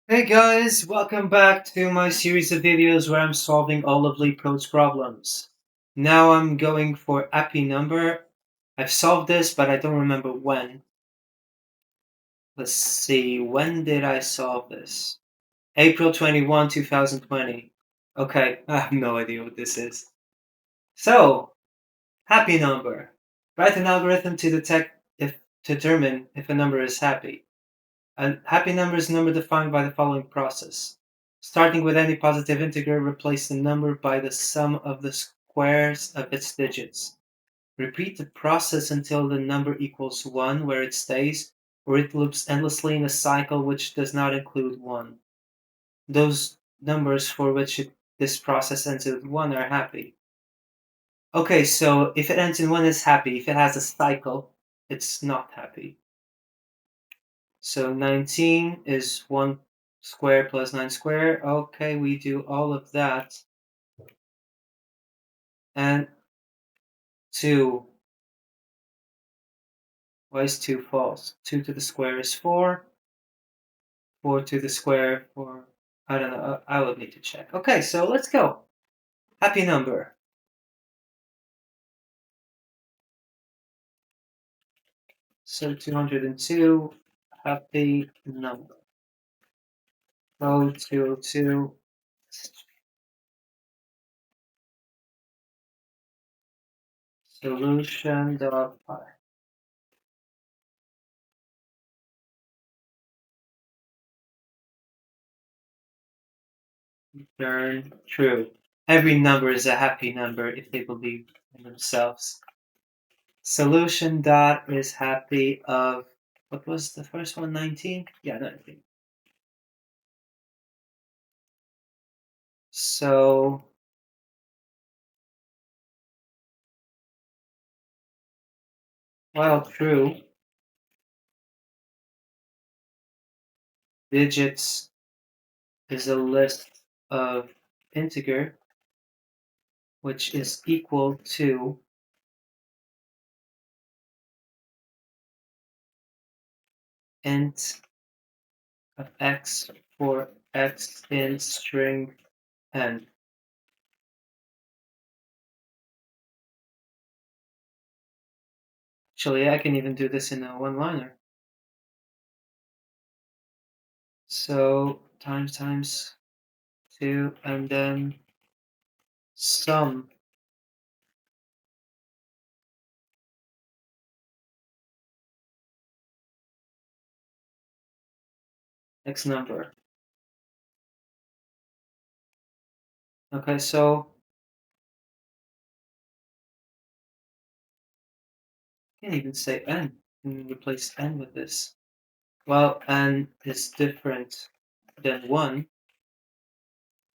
Hey guys, welcome back to my series of videos where I'm solving all of LeetCode's problems. Now I'm going for happy number. I've solved this, but I don't remember when. Let's see, when did I solve this? April 21, 2020. Okay, I have no idea what this is. So, happy number. Write an algorithm to determine if a number is happy. A happy number is a number defined by the following process. Starting with any positive integer, replace the number by the sum of the squares of its digits. Repeat the process until the number equals 1, where it stays, or it loops endlessly in a cycle which does not include 1. Those numbers for which this process ends with 1 are happy. Okay, so if it ends in 1, it's happy. If it has a cycle, it's not happy. So 19 is 1 square plus 9 square. Okay, we do all of that. And 2. Why is 2 false? 2 to the square is 4. 4 to the square, 4. I don't know. I will need to check. Okay, so let's go. Happy number. So 202, happy number. Go to solution.py. Return true. Every number is a happy number if they believe in themselves. Solution dot is happy of, what was the first one, 19? Yeah, 19. So while true, digits is a list of integer which is equal to int of x for x in string n. Actually, I can even do this in a one-liner. So times 2, and then sum x number. Okay, so I can't even say n and replace n with this. Well, n is different than 1.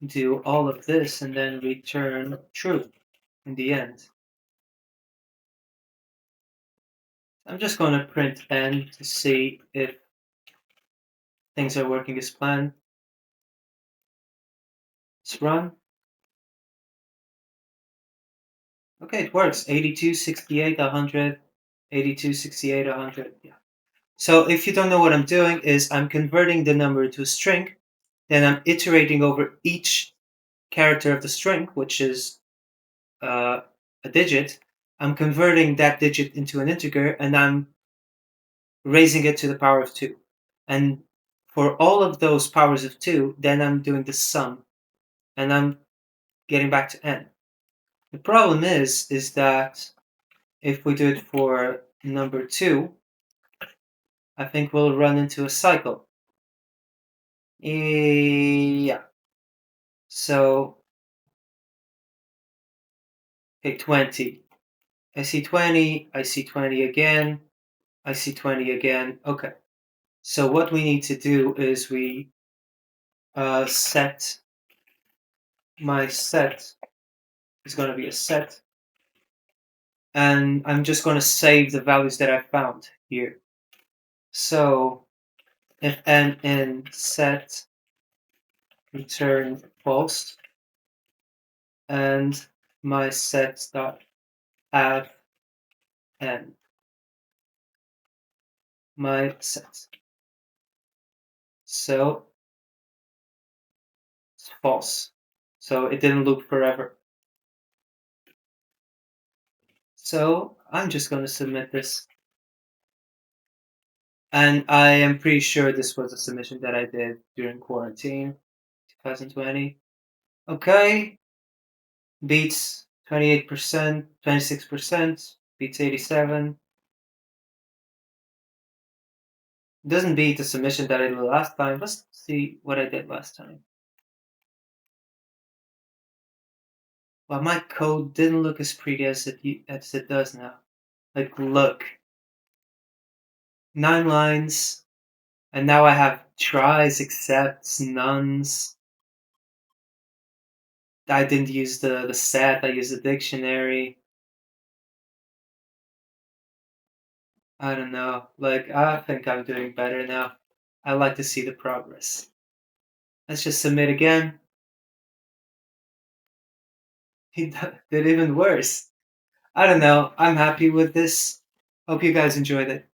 Do all of this and then return true in the end. I'm just going to print n to see if things are working as planned. Let's run. Okay, it works. 82, 68, 100, 82, 68, 100. Yeah. So if you don't know what I'm doing is I'm converting the number to a string, then I'm iterating over each character of the string, which is a digit. I'm converting that digit into an integer, and I'm raising it to the power of 2. And for all of those powers of 2, then I'm doing the sum, and I'm getting back to n. The problem is that if we do it for number 2, I think we'll run into a cycle. Yeah. So, okay, 20. I see 20, I see 20 again, I see 20 again. Okay. So what we need to do is we set, my set is going to be a set, and I'm just going to save the values that I found here. So if n in set return false, and my set dot add n, my set. So false. So it didn't loop forever. So I'm just going to submit this. And I am pretty sure this was a submission that I did during quarantine, 2020. Okay. Beats 28%, 26%, beats 87. Doesn't beat the submission that I did last time. Let's see what I did last time. Well, my code didn't look as pretty as it does now. Like, look. 9 lines. And now I have tries, excepts, nones. I didn't use the set, I used the dictionary. I don't know. Like, I think I'm doing better now. I like to see the progress. Let's just submit again. He did even worse. I don't know. I'm happy with this. Hope you guys enjoyed it.